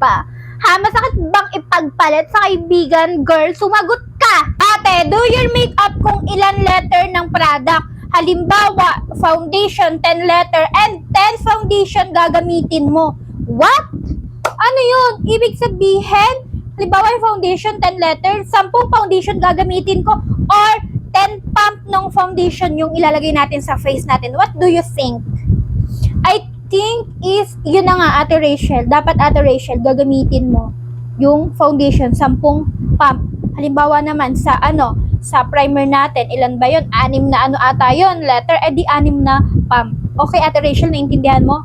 pa? Ha? Masakit bang ipagpalit sa kaibigan? Girl, sumagot ka! Ate, do your makeup kung ilan letter ng product. Halimbawa, foundation, 10 letter, and 10 foundation gagamitin mo. What? Ano yun? Ibig sabihin, halimbawa yung foundation, 10 letter, 10 foundation gagamitin ko, or 10 pump ng foundation yung ilalagay natin sa face natin. What do you think? I think is, yun na nga, Ate Rachel. Dapat, Ate Rachel, gagamitin mo yung foundation, 10 pump. Halimbawa naman, sa primer natin, ilan ba yun? 6 na ata yun, letter, edi 6 na pump. Okay, Ate Rachel, naintindihan mo?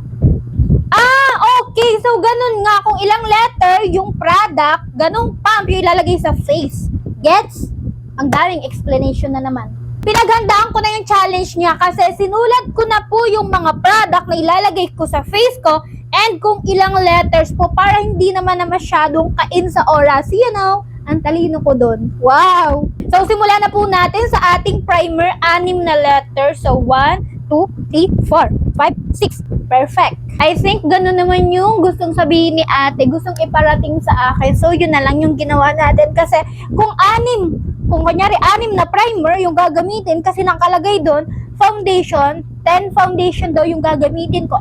Okay. So, ganun nga. Kung ilang letter yung product, ganung pump yung ilalagay sa face. Gets? Ang daming explanation na naman. Pinaghandaan ko na yung challenge niya kasi sinulat ko na po yung mga product na ilalagay ko sa face ko and kung ilang letters po para hindi naman na masyadong kain sa oras. You know, ang talino ko dun. Wow! So, simulan na po natin sa ating primer, 6 na letters. So, 1, 2, 3, 4, 5, 6. Perfect. I think ganun naman yung gustong sabihin ni ate, gustong iparating sa akin. So, yun na lang yung ginawa natin. Kasi, kung kunyari 6 na primer yung gagamitin, kasi nakalagay doon, foundation, 10 foundation daw yung gagamitin ko.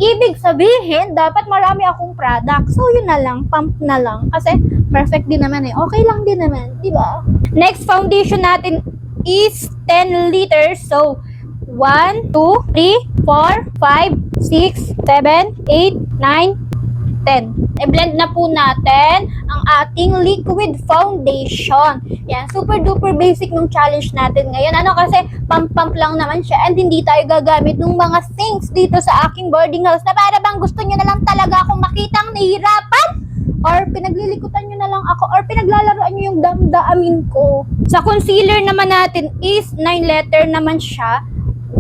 Ibig sabihin, dapat marami akong product. So, yun na lang, pump na lang. Kasi, perfect din naman eh. Okay lang din naman, di ba? Next foundation natin is 10 liters. So, 1, 2, 3, 4, 5, 6, 7, 8, 9, 10. I-blend na po natin ang ating liquid foundation. Yan, super duper basic nung challenge natin ngayon. Kasi pump lang naman siya and hindi tayo gagamit ng mga things dito sa aking boarding house na para bang gusto nyo na lang talaga akong makitang nahihirapan or pinaglilikutan nyo na lang ako or pinaglalaroan nyo yung damdamin ko. Sa concealer naman natin is 9 letter naman siya.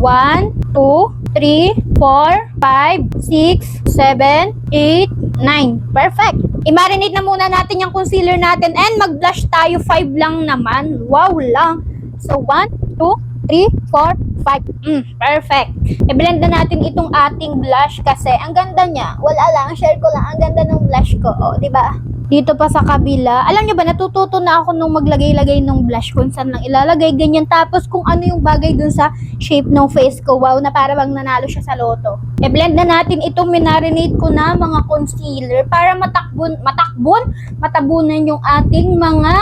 1, 2, 3, 4, 5, 6, 7, 8, 9. Perfect. I-marinate na muna natin yung concealer natin and mag-blush tayo. 5 lang naman. Wow lang. So, 1, 2, 3, 4, 5. Perfect. I-blend na natin itong ating blush kasi ang ganda niya. Wala lang. Share ko lang. Ang ganda ng blush ko. O, diba? Dito pa sa kabila. Alam nyo ba, natututo na ako nung maglagay-lagay ng blush kung saan lang ilalagay. Ganyan. Tapos kung ano yung bagay dun sa shape ng face ko. Wow, na para bang nanalo siya sa loto. I-blend na natin itong minarinate ko na mga concealer para matabunan yung ating mga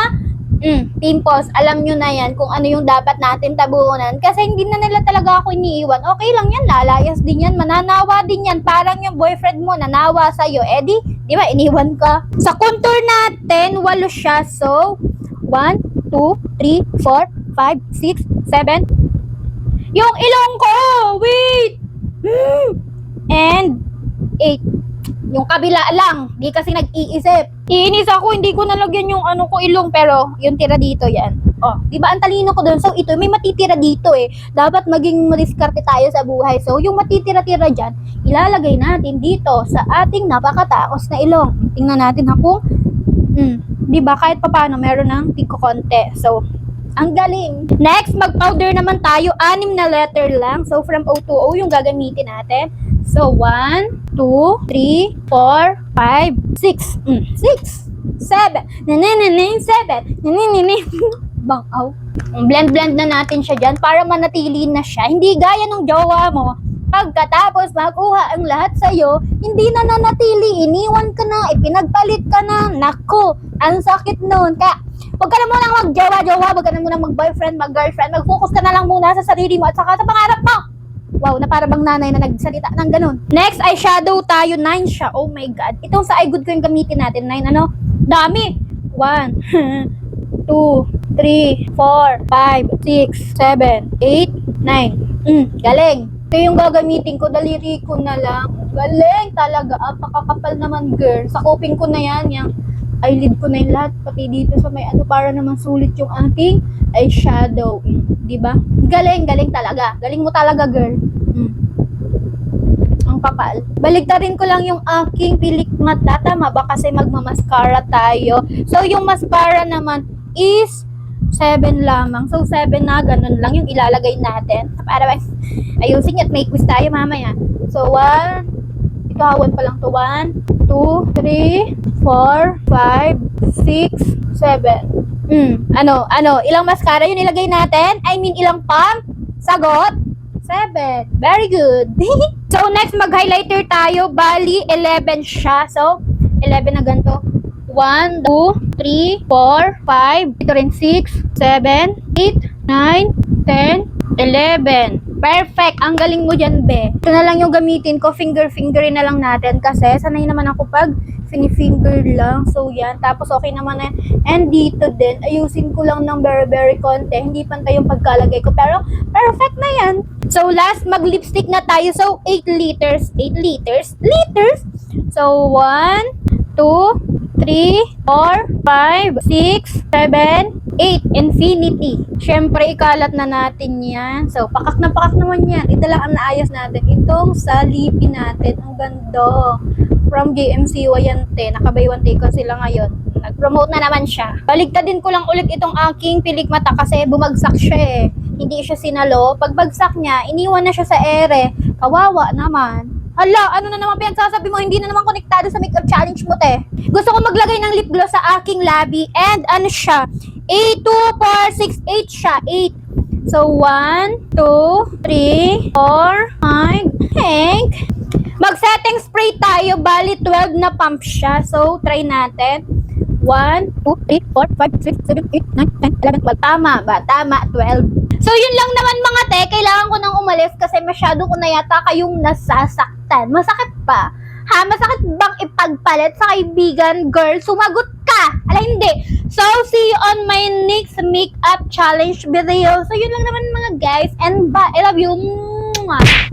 pimples. Alam nyo na yan kung ano yung dapat natin tabunan. Kasi hindi na nila talaga ako iniiwan. Okay lang yan, lalayas din yan, mananawa din yan. Parang yung boyfriend mo nanawa sa'yo. Di ba, iniwan ka. Sa contour natin, 8 siya. So, 1, 2, 3, 4, 5, 6, 7. Yung ilong ko! Wait! And 8. Yung kabila lang. Di kasi nag-iisip. Iinis ako, hindi ko nalagyan yung ilong, pero yung tira dito yan. Di ba ang talino ko doon? So ito, may matitira dito eh. Dapat maging madiskarte tayo sa buhay. So yung matitira-tira dyan, ilalagay natin dito sa ating napakataos na ilong. Tingnan natin kung, di ba kahit papaano meron ng tiko konti. So, ang galing. Next, mag-powder naman tayo. 6 na letter lang. So, from O to O yung gagamitin natin. So, 1, 2, 3, 4, 5, 6. 6, 7. 7. Bangaw. Blend na natin siya dyan para manatili na siya. Hindi gaya ng jowa mo. Pagkatapos makuha ang lahat sa'yo, hindi na nanatili. Iniwan ka na, ipinagpalit ka na. Naku, ang sakit nun. Kaya, huwag ka na munang mag-jowa-jowa, huwag ka na munang mag-boyfriend, mag-girlfriend. Mag-focus ka na lang muna sa sarili mo at saka sa pangarap mo. Wow, na para bang nanay na nagsalita ng ganun. Next, eyeshadow tayo. 9 siya. Oh my God. Itong sa eye good ko yung gamitin natin. 9 Dami. 1, 2, 3, 4, 5, 6, 7, 8, 9. Galing. Ito yung gagamitin ko. Daliri ko na lang. Galing talaga. Pakakapal naman, girl. Sa kuping ko na yan. Yung eyelid ko na yung lahat. Pati dito sa may para naman sulit yung ating eyeshadow. Diba? Galing talaga. Galing mo talaga, girl. Ang kapal. Baligtarin ko lang yung aking pilik mata. Tama ba? Kasi magmamaskara tayo. So, yung mascara naman is 7 lamang. So, 7 na. Ganun lang yung ilalagay natin. Para ayusin at may quiz tayo mamaya. So, 1, Kawan pa lang to. 1, 2, 3, 4, 5, 6, 7. Ano? Ilang mascara yung nilagay natin? I mean, ilang pump? Sagot? 7. Very good. So, next, mag-highlighter tayo. Bali, 11 siya. So, 11 na ganito. 1, 2, 3, 4, 5. Ito rin 6, 7, 8, 9, 10, 11. Perfect. Ang galing mo dyan, be. Ito na lang yung gamitin ko. Finger-fingerin na lang natin kasi sanay naman ako pag fini-finger lang. So, yan. Tapos, okay naman na. And dito din, ayusin ko lang ng very konti. Hindi pantay yung pagkalagay ko. Pero, perfect na yan. So, last, mag-lipstick na tayo. So, 8 liters. 8 liters? Liters? So, 1, 2, 3, 4, 5, 6, 7, 8. Infinity. Syempre, ikalat na natin yan. So, pakak naman yan. Ito lang ang naayos natin. Itong sa lipi natin. Ang ganda. From JMC Wayante. Naka-buy one take on sila ngayon. Nag-promote na naman siya. Baligtadin ko lang ulit itong aking pilikmata kasi bumagsak siya eh. Hindi siya sinalo. Pagbagsak niya, iniwan na siya sa ere. Kawawa naman. Hala, ano na naman pinagsasabi mo? Hindi na naman konektado sa makeup challenge mo, te. Gusto ko maglagay ng lip gloss sa aking labi. And ano siya? 8, 2, 4, 6, 8 siya. 8. So, 1, 2, 3, 4, 5, Hank. Mag-setting spray tayo. Bali, 12 na pump siya. So, try natin. 1, 2, 3, 4, 5, 6, 7, 8, 9, 10, 11, 12. Tama ba? Tama, 12. So, yun lang naman mga te. Kailangan ko nang umalis kasi masyado ko na yata kayong nasasaktan. Masakit pa. Ha? Masakit bang ipagpalit sa kaibigan? Girl, sumagot ka. Ala, hindi. So, see you on my next makeup challenge video. So, yun lang naman mga guys. And bye. I love you. Mwah.